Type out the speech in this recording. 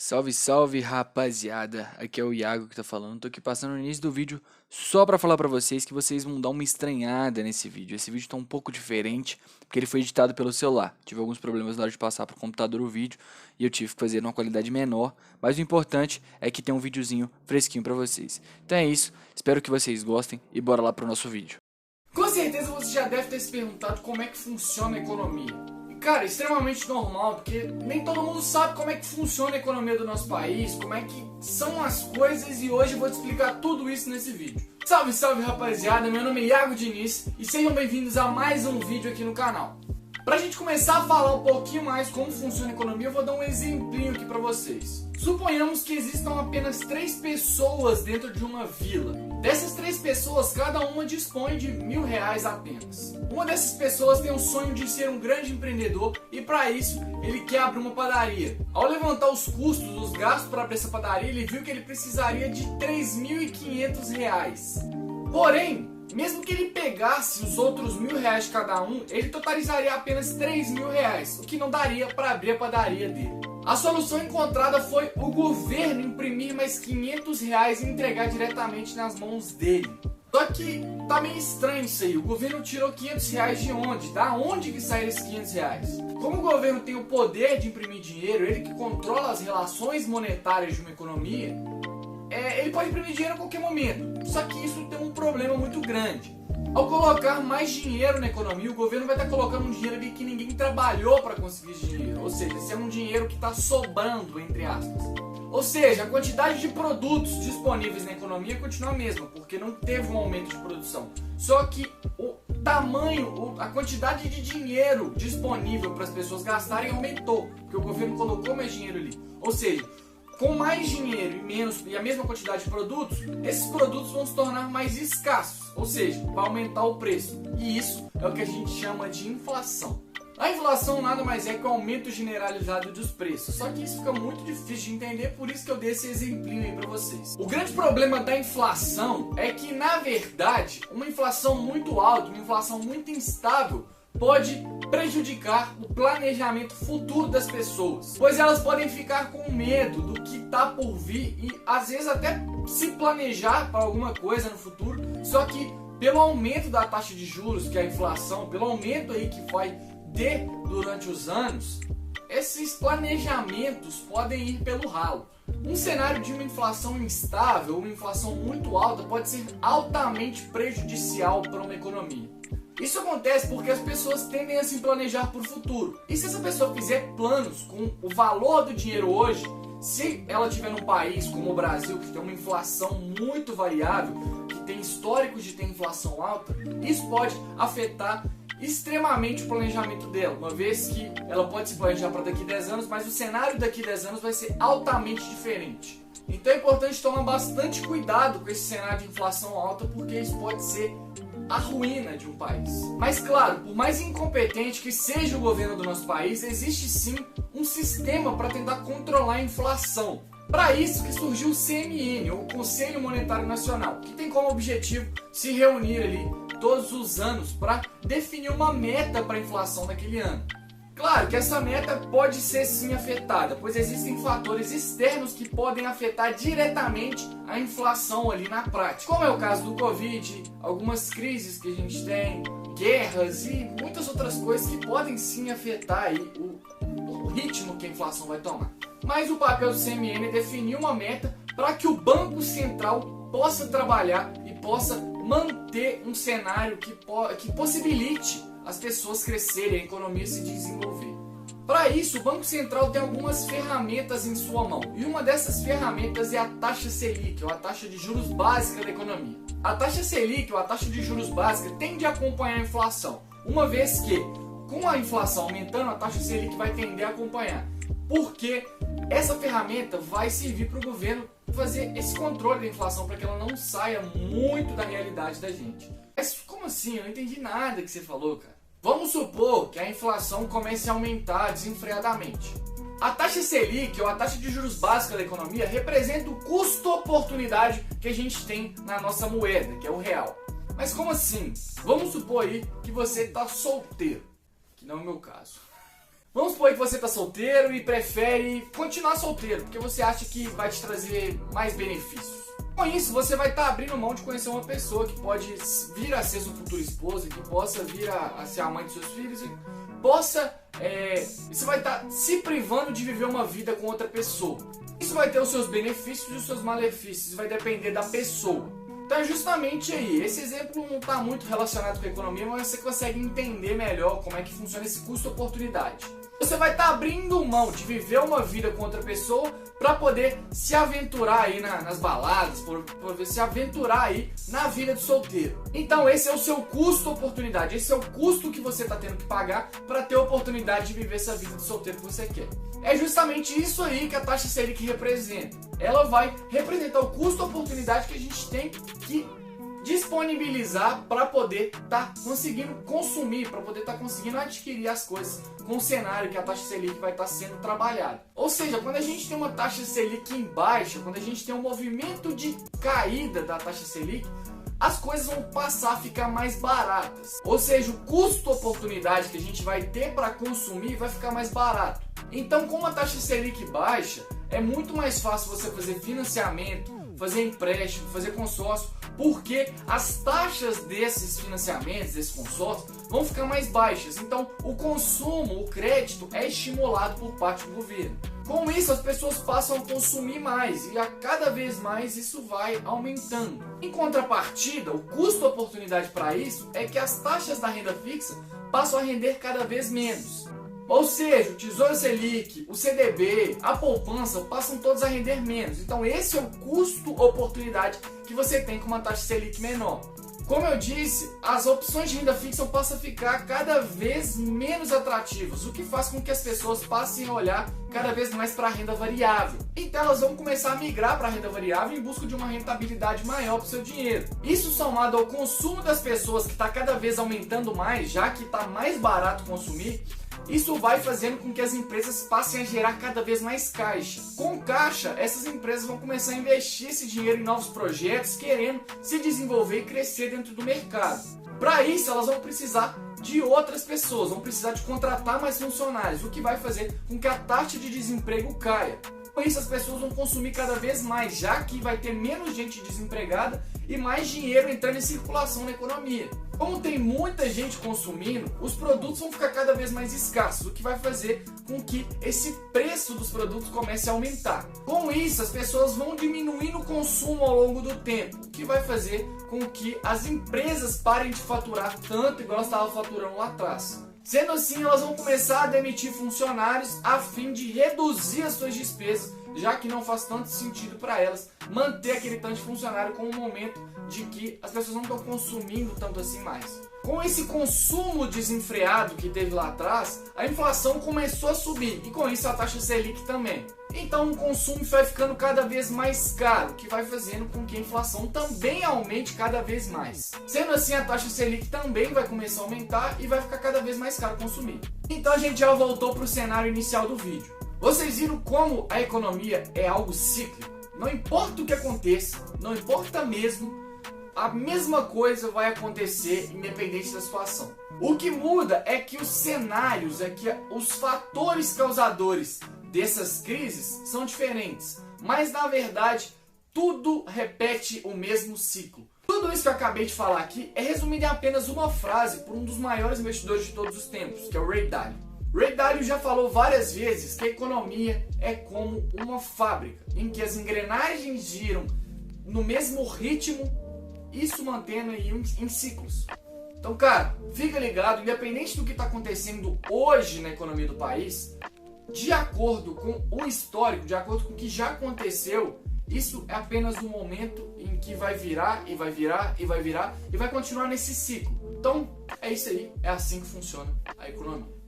Salve, salve, rapaziada. Aqui é o Iago que tá falando. Tô aqui passando no início do vídeo só pra falar pra vocês que vocês vão dar uma estranhada nesse vídeo. Esse vídeo tá um pouco diferente, porque ele foi editado pelo celular. Tive alguns problemas na hora de passar pro computador o vídeo e eu tive que fazer numa qualidade menor, mas o importante é que tem um videozinho fresquinho pra vocês. Então é isso, espero que vocês gostem e bora lá pro nosso vídeo. Com certeza você já deve ter se perguntado como é que funciona a economia. E cara, é extremamente normal, porque nem todo mundo sabe como é que funciona a economia do nosso país, como é que são as coisas, e hoje eu vou te explicar tudo isso nesse vídeo. Salve, salve rapaziada, meu nome é Iago Diniz e sejam bem-vindos a mais um vídeo aqui no canal. Pra gente começar a falar um pouquinho mais como funciona a economia, eu vou dar um exemplinho aqui pra vocês. Suponhamos que existam apenas 3 pessoas dentro de uma vila. Dessas 3 pessoas, cada uma dispõe de R$1.000 apenas. Uma dessas pessoas tem o sonho de ser um grande empreendedor e para isso ele quer abrir uma padaria. Ao levantar os custos, os gastos para abrir essa padaria, ele viu que ele precisaria de R$3.500. Porém, mesmo que ele pegasse os outros R$1.000 cada um, ele totalizaria apenas R$3.000, o que não daria para abrir a padaria dele. A solução encontrada foi o governo imprimir mais R$500 e entregar diretamente nas mãos dele. Só que tá meio estranho isso aí, o governo tirou R$500 de onde? Da onde que saíram esses R$500? Como o governo tem o poder de imprimir dinheiro, ele que controla as relações monetárias de uma economia, ele pode imprimir dinheiro a qualquer momento. Só que isso tem um problema muito grande. Ao colocar mais dinheiro na economia, o governo vai estar colocando um dinheiro ali que ninguém trabalhou para conseguir esse dinheiro. Ou seja, esse é um dinheiro que está sobrando, entre aspas. Ou seja, a quantidade de produtos disponíveis na economia continua a mesma, porque não teve um aumento de produção. Só que o tamanho, a quantidade de dinheiro disponível para as pessoas gastarem aumentou, porque o governo colocou mais dinheiro ali. Ou seja, com mais dinheiro e a mesma quantidade de produtos, esses produtos vão se tornar mais escassos, ou seja, vai aumentar o preço. E isso é o que a gente chama de inflação. A inflação nada mais é que o aumento generalizado dos preços, só que isso fica muito difícil de entender, por isso que eu dei esse exemplinho aí para vocês. O grande problema da inflação é que, na verdade, uma inflação muito alta, uma inflação muito instável, pode prejudicar o planejamento futuro das pessoas, pois elas podem ficar com medo do que está por vir e às vezes até se planejar para alguma coisa no futuro, só que pelo aumento da taxa de juros, que é a inflação, pelo aumento aí que vai ter durante os anos, esses planejamentos podem ir pelo ralo. Um cenário de uma inflação instável, uma inflação muito alta, pode ser altamente prejudicial para uma economia. Isso acontece porque as pessoas tendem a se planejar para o futuro. E se essa pessoa fizer planos com o valor do dinheiro hoje, se ela estiver num país como o Brasil, que tem uma inflação muito variável, que tem históricos de ter inflação alta, isso pode afetar extremamente o planejamento dela, uma vez que ela pode se planejar para daqui a 10 anos, mas o cenário daqui a 10 anos vai ser altamente diferente. Então é importante tomar bastante cuidado com esse cenário de inflação alta, porque isso pode ser a ruína de um país. Mas claro, por mais incompetente que seja o governo do nosso país, existe sim um sistema para tentar controlar a inflação. Para isso que surgiu o CMN, o Conselho Monetário Nacional, que tem como objetivo se reunir ali todos os anos para definir uma meta para a inflação daquele ano. Claro que essa meta pode ser sim afetada, pois existem fatores externos que podem afetar diretamente a inflação ali na prática, como é o caso do Covid, algumas crises que a gente tem, guerras e muitas outras coisas que podem sim afetar aí o ritmo que a inflação vai tomar. Mas o papel do CMN é definir uma meta para que o Banco Central possa trabalhar e possa manter um cenário que possibilite as pessoas crescerem, a economia se desenvolver. Para isso, o Banco Central tem algumas ferramentas em sua mão. E uma dessas ferramentas é a taxa Selic, ou a taxa de juros básica da economia. A taxa Selic, ou a taxa de juros básica, tende a acompanhar a inflação, uma vez que, com a inflação aumentando, a taxa Selic vai tender a acompanhar. Porque essa ferramenta vai servir para o governo fazer esse controle da inflação para que ela não saia muito da realidade da gente. Mas como assim? Eu não entendi nada que você falou, cara. Vamos supor que a inflação comece a aumentar desenfreadamente. A taxa Selic, ou a taxa de juros básica da economia, representa o custo-oportunidade que a gente tem na nossa moeda, que é o real. Mas como assim? Vamos supor aí que você está solteiro, que não é o meu caso. Vamos supor que você tá solteiro e prefere continuar solteiro, porque você acha que vai te trazer mais benefícios. Com isso, você vai estar abrindo mão de conhecer uma pessoa que pode vir a ser sua futura esposa, que possa vir a ser a mãe de seus filhos, e você vai estar se privando de viver uma vida com outra pessoa. Isso vai ter os seus benefícios e os seus malefícios, vai depender da pessoa. Então é justamente aí, esse exemplo não está muito relacionado com a economia, mas você consegue entender melhor como é que funciona esse custo-oportunidade. Você vai estar abrindo mão de viver uma vida com outra pessoa para poder se aventurar aí nas baladas, por se aventurar aí na vida do solteiro. Então esse é o seu custo-oportunidade, esse é o custo que você está tendo que pagar para ter a oportunidade de viver essa vida de solteiro que você quer. É justamente isso aí que a taxa Selic representa. Ela vai representar o custo-oportunidade que a gente tem que disponibilizar para poder estar conseguindo consumir, para poder estar conseguindo adquirir as coisas com o cenário que a taxa Selic vai estar sendo trabalhada. Ou seja, quando a gente tem uma taxa Selic em baixa, quando a gente tem um movimento de caída da taxa Selic, as coisas vão passar a ficar mais baratas. Ou seja, o custo-oportunidade que a gente vai ter para consumir vai ficar mais barato. Então, com a taxa Selic baixa, é muito mais fácil você fazer financiamento, fazer empréstimo, fazer consórcio, porque as taxas desses financiamentos, desses consórcios, vão ficar mais baixas. Então, o consumo, o crédito é estimulado por parte do governo. Com isso, as pessoas passam a consumir mais e a cada vez mais isso vai aumentando. Em contrapartida, o custo-oportunidade para isso é que as taxas da renda fixa passam a render cada vez menos. Ou seja, o Tesouro Selic, o CDB, a poupança passam todos a render menos. Então esse é o custo-oportunidade que você tem com uma taxa Selic menor. Como eu disse, as opções de renda fixa passam a ficar cada vez menos atrativas, o que faz com que as pessoas passem a olhar cada vez mais para a renda variável. Então elas vão começar a migrar para a renda variável em busca de uma rentabilidade maior para o seu dinheiro. Isso somado ao consumo das pessoas, que está cada vez aumentando mais, já que está mais barato consumir, isso vai fazendo com que as empresas passem a gerar cada vez mais caixa. Com caixa, essas empresas vão começar a investir esse dinheiro em novos projetos, querendo se desenvolver e crescer dentro do mercado. Para isso, elas vão precisar de outras pessoas, vão precisar de contratar mais funcionários, o que vai fazer com que a taxa de desemprego caia. Com isso, as pessoas vão consumir cada vez mais, já que vai ter menos gente desempregada e mais dinheiro entrando em circulação na economia. Como tem muita gente consumindo, os produtos vão ficar cada vez mais escassos, o que vai fazer com que esse preço dos produtos comece a aumentar. Com isso, as pessoas vão diminuindo o consumo ao longo do tempo, o que vai fazer com que as empresas parem de faturar tanto igual elas estavam faturando lá atrás. Sendo assim, elas vão começar a demitir funcionários a fim de reduzir as suas despesas, já que não faz tanto sentido para elas manter aquele tanto de funcionário com o momento de que as pessoas não estão consumindo tanto assim mais. Com esse consumo desenfreado que teve lá atrás, a inflação começou a subir e com isso a taxa Selic também. Então o consumo vai ficando cada vez mais caro, o que vai fazendo com que a inflação também aumente cada vez mais. Sendo assim, a taxa Selic também vai começar a aumentar e vai ficar cada vez mais caro consumir. Então a gente já voltou para o cenário inicial do vídeo. Vocês viram como a economia é algo cíclico? Não importa o que aconteça, não importa mesmo, a mesma coisa vai acontecer independente da situação. O que muda é que os cenários, os fatores causadores dessas crises são diferentes. Mas na verdade, tudo repete o mesmo ciclo. Tudo isso que eu acabei de falar aqui é resumido em apenas uma frase por um dos maiores investidores de todos os tempos, que é o Ray Dalio. Ray Dalio já falou várias vezes que a economia é como uma fábrica, em que as engrenagens giram no mesmo ritmo, isso mantendo aí em ciclos. Então, cara, fica ligado, independente do que está acontecendo hoje na economia do país, de acordo com o histórico, de acordo com o que já aconteceu, isso é apenas um momento em que vai virar, e vai virar, e vai virar, e vai continuar nesse ciclo. Então, é isso aí, é assim que funciona a economia.